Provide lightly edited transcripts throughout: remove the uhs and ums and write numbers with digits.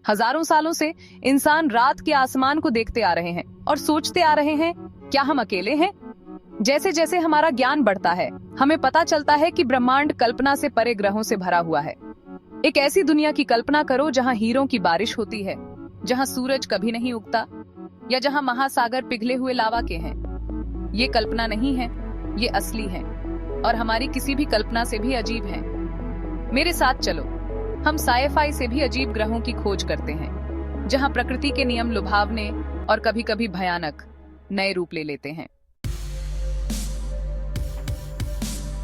हजारों सालों से इंसान रात के आसमान को देखते आ रहे हैं और सोचते आ रहे हैं, क्या हम अकेले हैं? जैसे जैसे हमारा ज्ञान बढ़ता है, हमें पता चलता है कि ब्रह्मांड कल्पना से परे ग्रहों से भरा हुआ है। एक ऐसी दुनिया की कल्पना करो जहां हीरों की बारिश होती है, जहां सूरज कभी नहीं उगता, या जहां महासागर पिघले हुए लावा के हैं। ये कल्पना नहीं है, ये असली है, और हमारी किसी भी कल्पना से भी अजीब है। मेरे साथ चलो, हम साइफाई से भी अजीब ग्रहों की खोज करते हैं, जहां प्रकृति के नियम लुभावने और कभी-कभी भयानक नए रूप ले लेते हैं।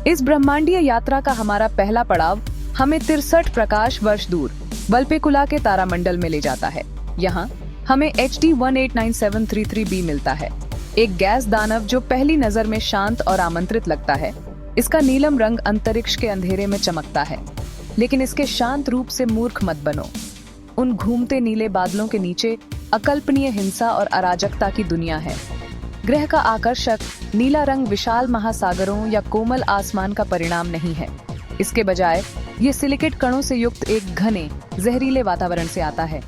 इस ब्रह्मांडीय यात्रा का हमारा पहला पड़ाव हमें 63 प्रकाश वर्ष दूर वल्पेकुला के तारामंडल में ले जाता है। यहाँ हमें HD 189733b मिलता है, एक गैस दानव जो पहली नजर में शांत और आमंत्रित लगता है। इसका नीलम रंग अंतरिक्ष के अंधेरे में चमकता है, लेकिन इसके शांत रूप से मूर्ख मत बनो। उन घूमते नीले बादलों के नीचे अकल्पनीय हिंसा और अराजकता की दुनिया है। ग्रह का आकर्षक नीला रंग विशाल महासागरों या कोमल आसमान का परिणाम नहीं है। इसके बजाय ये सिलिकेट कणों से युक्त एक घने जहरीले वातावरण से आता है।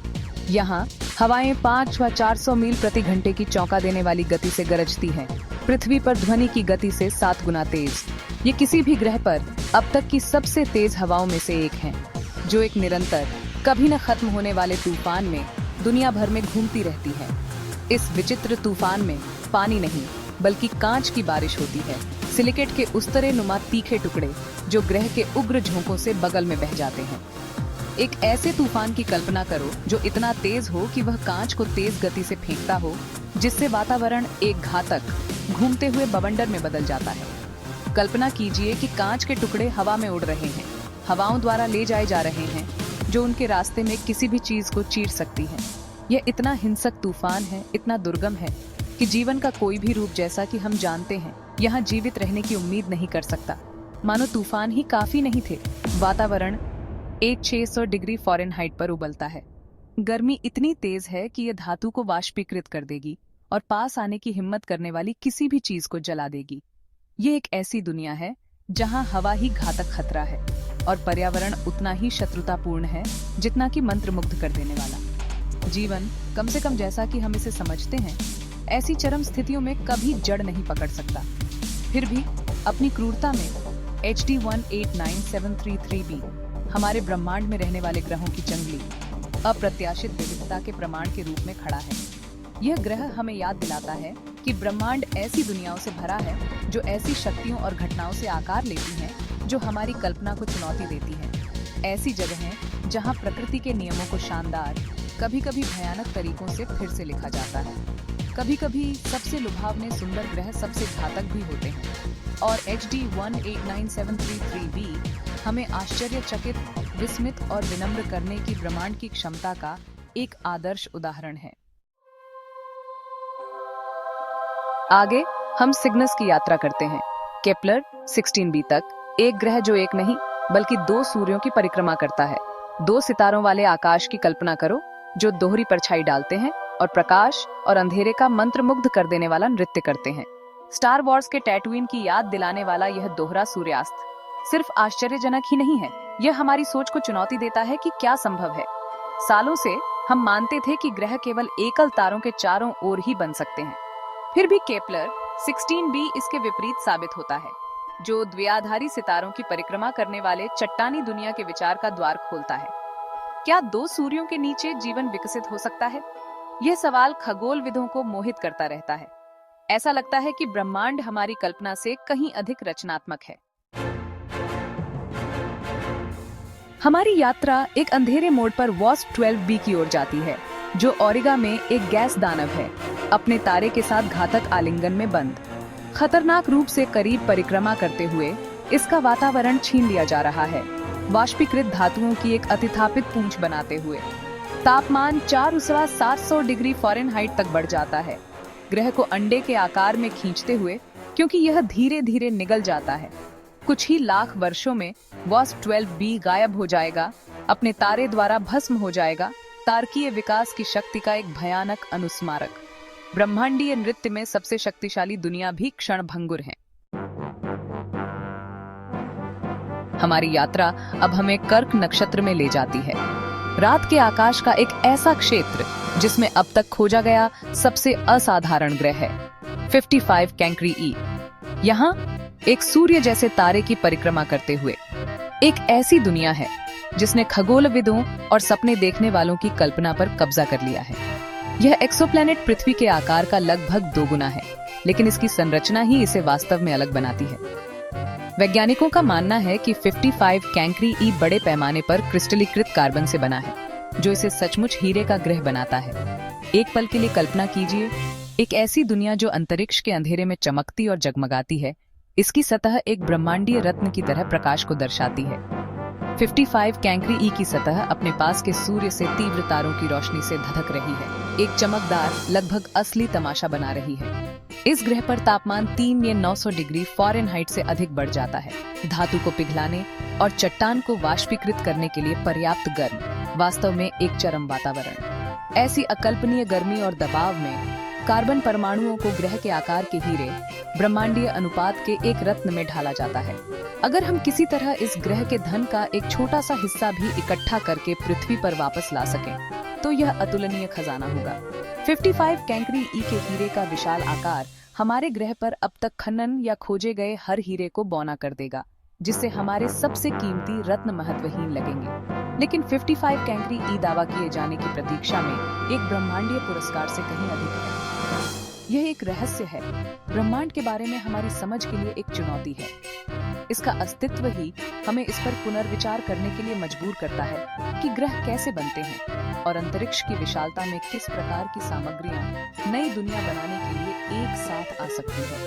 यहाँ हवाएं 5 व 400 मील प्रति घंटे की चौंका देने वाली गति से गरजती हैं, पृथ्वी पर ध्वनि की गति से 7 गुना तेज। ये किसी भी ग्रह पर अब तक की सबसे तेज हवाओं में से एक है, जो एक निरंतर कभी न खत्म होने वाले तूफान में दुनिया भर में घूमती रहती है। इस विचित्र तूफान में पानी नहीं बल्कि कांच की बारिश होती है, सिलिकेट के उस्तरे नुमा तीखे टुकड़े जो ग्रह के उग्र झोंकों से बगल में बह जाते हैं। एक ऐसे तूफान की कल्पना करो जो इतना तेज हो कि वह कांच को तेज गति से फेंकता हो, जिससे वातावरण एक घातक घूमते हुए बवंडर में बदल जाता है। कल्पना कीजिए कि कांच के टुकड़े हवा में उड़ रहे हैं, हवाओं द्वारा ले जाए जा रहे हैं, जो उनके रास्ते में किसी भी चीज को चीर सकती है। यह इतना हिंसक तूफान है, इतना दुर्गम है कि जीवन का कोई भी रूप, जैसा कि हम जानते हैं, यहाँ जीवित रहने की उम्मीद नहीं कर सकता। मानो तूफान ही काफी नहीं थे, वातावरण 600 डिग्री फ़ारेनहाइट पर उबलता है। गर्मी इतनी तेज है कि यह धातु को वाष्पीकृत कर देगी और पास आने की हिम्मत करने वाली किसी भी चीज को जला देगी। ये एक ऐसी दुनिया है जहां हवा ही घातक खतरा है और पर्यावरण उतना ही शत्रुतापूर्ण है जितना कि मंत्रमुग्ध कर देने वाला। जीवन, कम से कम जैसा कि हम इसे समझते हैं, ऐसी चरम स्थितियों में कभी जड़ नहीं पकड़ सकता। फिर भी अपनी क्रूरता में HD 189733b हमारे ब्रह्मांड में रहने वाले ग्रहों की जंगली अप्रत्याशित विविधता के प्रमाण के रूप में खड़ा है। यह ग्रह हमें याद दिलाता है कि ब्रह्मांड ऐसी दुनियाओं से भरा है जो ऐसी शक्तियों और घटनाओं से आकार लेती हैं जो हमारी कल्पना को चुनौती देती हैं। ऐसी जगह हैं जहां प्रकृति के नियमों को शानदार, कभी-कभी भयानक तरीकों से फिर से लिखा जाता है। कभी-कभी सबसे लुभावने सुंदर ग्रह सबसे घातक भी होते हैं, और HD 189733b हमें आश्चर्यचकित, विस्मित और विनम्र करने की ब्रह्मांड की क्षमता का एक आदर्श उदाहरण है। आगे हम सिग्नस की यात्रा करते हैं, केपलर 16b तक, एक ग्रह जो एक नहीं बल्कि 2 सूर्यों की परिक्रमा करता है। 2 सितारों वाले आकाश की कल्पना करो जो दोहरी परछाई डालते हैं और प्रकाश और अंधेरे का मंत्रमुग्ध कर देने वाला नृत्य करते हैं। स्टार वॉर्स के टैटूइन की याद दिलाने वाला यह दोहरा सूर्यास्त सिर्फ आश्चर्यजनक ही नहीं है, यह हमारी सोच को चुनौती देता है कि क्या संभव है। सालों से हम मानते थे कि ग्रह केवल एकल तारों के चारों ओर ही बन सकते हैं। फिर भी केपलर 16b इसके विपरीत साबित होता है, जो द्विआधारी सितारों की परिक्रमा करने वाले चट्टानी दुनिया के विचार का द्वार खोलता है। क्या 2 सूर्यों के नीचे जीवन विकसित हो सकता है? यह सवाल खगोलविदों को मोहित करता रहता है। ऐसा लगता है कि ब्रह्मांड हमारी कल्पना से कहीं अधिक रचनात्मक है। हमारी यात्रा एक अंधेरे मोड़ पर वास्प 12b की ओर जाती है, जो ओरिगा में एक गैस दानव है, अपने तारे के साथ घातक आलिंगन में बंद। खतरनाक रूप से करीब परिक्रमा करते हुए इसका वातावरण छीन लिया जा रहा है, वाष्पीकृत धातुओं की एक अतिथापित पूंछ बनाते हुए। तापमान 400 डिग्री फ़ारेनहाइट तक बढ़ जाता है, ग्रह को अंडे के आकार में खींचते हुए, क्योंकि यह धीरे धीरे निगल जाता है। कुछ ही लाख वर्षों में वास्प 12b गायब हो जाएगा, अपने तारे द्वारा भस्म हो जाएगा, तारकीय विकास की शक्ति का एक भयानक अनुस्मारक। ब्रह्मांडीय नृत्य में सबसे शक्तिशाली दुनिया भी क्षणभंगुर है। हमारी यात्रा अब हमें कर्क नक्षत्र में ले जाती है। रात के आकाश का एक ऐसा क्षेत्र जिसमें अब तक खोजा गया सबसे असाधारण ग्रह है 55 कैंक्री ई। यहाँ एक सूर्य जैसे तारे की परिक्रमा करते हुए एक ऐसी दुनिया है जिसने खगोलविदों और सपने देखने वालों की कल्पना पर कब्जा कर लिया है। यह एक्सोप्लैनेट पृथ्वी के आकार का लगभग 2 गुना है, लेकिन इसकी संरचना ही इसे वास्तव में अलग बनाती है। वैज्ञानिकों का मानना है कि 55 कैंक्री ई बड़े पैमाने पर क्रिस्टलीकृत कार्बन से बना है, जो इसे सचमुच हीरे का ग्रह बनाता है। एक पल के लिए कल्पना कीजिए, एक ऐसी दुनिया जो अंतरिक्ष के अंधेरे में चमकती और जगमगाती है। इसकी सतह एक ब्रह्मांडीय रत्न की तरह प्रकाश को दर्शाती है। 55 कैंक्री ई की सतह अपने पास के सूर्य से तीव्र तारों की रोशनी से धधक रही है, एक चमकदार लगभग असली तमाशा बना रही है। इस ग्रह पर तापमान 3 या 900 डिग्री फ़ारेनहाइट से अधिक बढ़ जाता है, धातु को पिघलाने और चट्टान को वाष्पीकृत करने के लिए पर्याप्त गर्म, वास्तव में एक चरम वातावरण। ऐसी अकल्पनीय गर्मी और दबाव में कार्बन परमाणुओं को ग्रह के आकार के हीरे ब्रह्मांडीय अनुपात के एक रत्न में ढाला जाता है। अगर हम किसी तरह इस ग्रह के धन का एक छोटा सा हिस्सा भी इकट्ठा करके पृथ्वी पर वापस ला सकें, तो यह अतुलनीय खजाना होगा। 55 कैंक्री ई के हीरे का विशाल आकार हमारे ग्रह पर अब तक खनन या खोजे गए हर हीरे को बौना कर देगा, जिससे हमारे सबसे कीमती रत्न महत्वहीन लगेंगे। लेकिन 55 कैंक्री ई दावा किए जाने की प्रतीक्षा में एक ब्रह्मांडीय पुरस्कार से कहीं अधिक है। यह एक रहस्य है, ब्रह्मांड के बारे में हमारी समझ के लिए एक चुनौती है। इसका अस्तित्व ही हमें इस पर पुनर्विचार करने के लिए मजबूर करता है कि ग्रह कैसे बनते हैं और अंतरिक्ष की विशालता में किस प्रकार की सामग्रियां नई दुनिया बनाने के लिए एक साथ आ सकती है।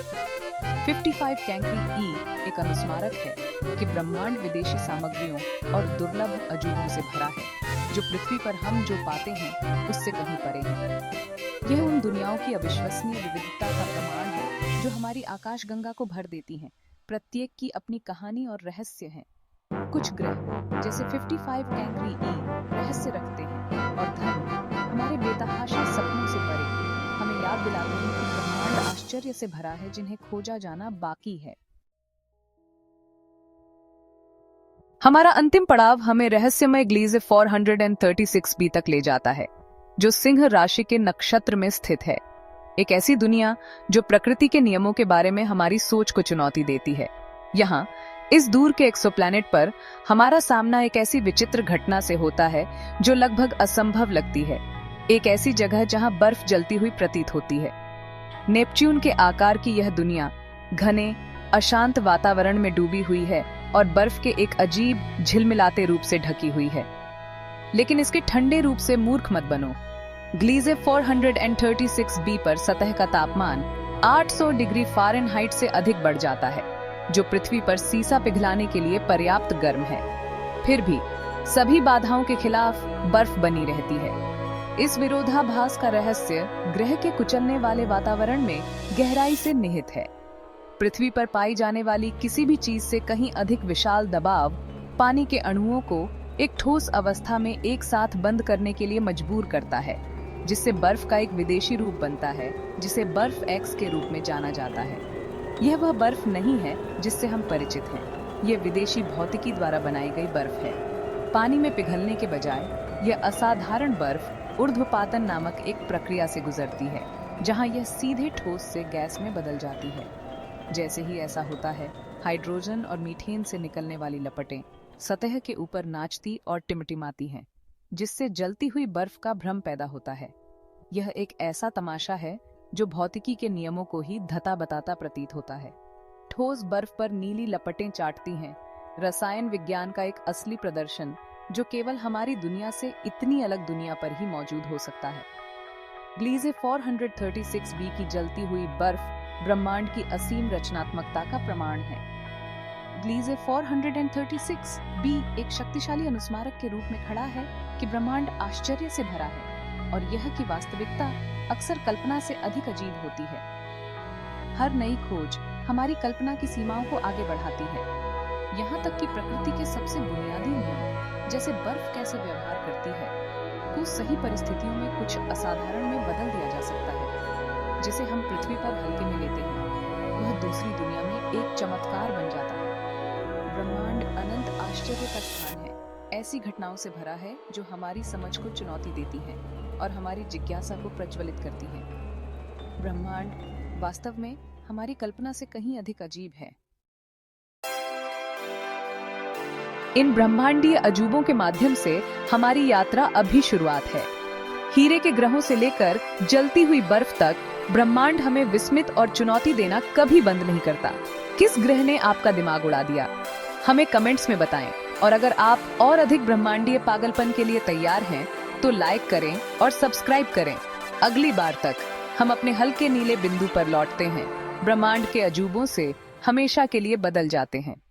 55 कैंक्री ई एक अनुस्मारक है कि ब्रह्मांड विदेशी सामग्रियों और दुर्लभ अजूबों से भरा है, जो पृथ्वी पर हम जो पाते हैं उससे कहीं परे है। यह उन दुनियाओं की अविश्वसनीय विविधता का प्रमाण है जो हमारी आकाशगंगा को भर देती हैं। प्रत्येक की अपनी कहानी और रहस्य है। कुछ ग्रह जैसे 55 कैंक्री ई रहस्य रखते हैं और धर्म हमारे बेतहाशा सपनों से परे हमें याद दिलाते हैं कि ब्रह्मांड आश्चर्य से भरा है, जिन्हें खोजा जाना बाकी है। हमारा अंतिम पड़ाव हमें रहस्यमय ग्लीज़े 436b तक ले जाता है, जो सिंह राशि के नक्षत्र में स्थित है। एक ऐसी दुनिया जो प्रकृति के नियमों के बारे में हमारी सोच को चुनौती देती है। यहाँ इस दूर के एक्सोप्लैनेट पर हमारा सामना एक ऐसी विचित्र घटना से होता है जो लगभग असंभव लगती है। एक ऐसी जगह जहाँ बर्फ जलती हुई प्रतीत होती है। नेपच्यून के आकार की यह दुनिया घने अशांत वातावरण में डूबी हुई है और बर्फ के एक अजीब झिलमिलाते रूप से ढकी हुई है। लेकिन इसके ठंडे रूप से मूर्ख मत बनो। ग्लीज़े 436b पर सतह का तापमान 800 डिग्री फ़ारेनहाइट से अधिक बढ़ जाता है, जो पृथ्वी पर सीसा पिघलाने के लिए पर्याप्त गर्म है। फिर भी सभी बाधाओं के खिलाफ बर्फ बनी रहती है। इस विरोधाभास का रहस्य ग्रह के कुचलने वाले वातावरण में गहराई से निहित है। पृथ्वी पर पाई जाने वाली किसी भी चीज से कहीं अधिक विशाल दबाव पानी के अणुओं को एक ठोस अवस्था में एक साथ बंद करने के लिए मजबूर करता है, जिससे बर्फ का एक विदेशी रूप बनता है जिसे बर्फ एक्स के रूप में जाना जाता है। यह वह बर्फ नहीं है जिससे हम परिचित हैं। यह विदेशी भौतिकी द्वारा बनाई गई बर्फ है। पानी में पिघलने के बजाय यह असाधारण बर्फ ऊर्ध्वपातन नामक एक प्रक्रिया से गुजरती है, जहां यह सीधे ठोस से गैस में बदल जाती है। जैसे ही ऐसा होता है, हाइड्रोजन और मीथेन से निकलने वाली लपटें सतह के ऊपर नाचती और टिमटिमाती हैं, जिससे जलती हुई बर्फ का भ्रम पैदा होता है। यह एक ऐसा तमाशा है जो भौतिकी के नियमों को ही धता बताता प्रतीत होता है। ठोस बर्फ पर नीली लपटें चाटती हैं, रसायन विज्ञान का एक असली प्रदर्शन जो केवल हमारी दुनिया से इतनी अलग दुनिया पर ही मौजूद हो सकता है। ग्लीज़े 436b की जलती हुई बर्फ ब्रह्मांड की असीम रचनात्मकता का प्रमाण है। ग्लीज़े 436b एक शक्तिशाली अनुस्मारक के रूप में खड़ा है कि ब्रह्मांड आश्चर्य से भरा है और यह की वास्तविकता अक्सर कल्पना से अधिक अजीब होती है। हर नई खोज हमारी कल्पना की सीमाओं को आगे बढ़ाती है, यहाँ तक कि प्रकृति के सबसे बुनियादी नियम, जैसे बर्फ कैसे व्यवहार करती है, को सही परिस्थितियों में कुछ असाधारण में बदल दिया जा सकता है। जिसे हम पृथ्वी पर हल्के में लेते हैं, वह दूसरी दुनिया में एक चमत्कार बन जाता है। ब्रह्मांड अनंत आश्चर्य का स्थान है। ऐसी घटनाओं से भरा है जो हमारी समझ को चुनौती देती हैं और हमारी जिज्ञासा को प्रज्वलित करती हैं। ब्रह्मांड वास्तव में हमारी कल्पना से कहीं अधिक अजीब है। इन ब्रह्मांडीय अजूबों के माध्यम से हमारी यात्रा अभी शुरुआत है। हीरे के ग्रहों से लेकर जलती हुई बर्फ तक ब्रह्मांड हमें विस्मित और चुनौती देना कभी बंद नहीं करता। किस ग्रह ने आपका दिमाग उड़ा दिया? हमें कमेंट्स में बताएं। और अगर आप और अधिक ब्रह्मांडीय पागलपन के लिए तैयार हैं, तो लाइक करें और सब्सक्राइब करें। अगली बार तक हम अपने हल्के नीले बिंदु पर लौटते हैं, ब्रह्मांड के अजूबों से हमेशा के लिए बदल जाते हैं।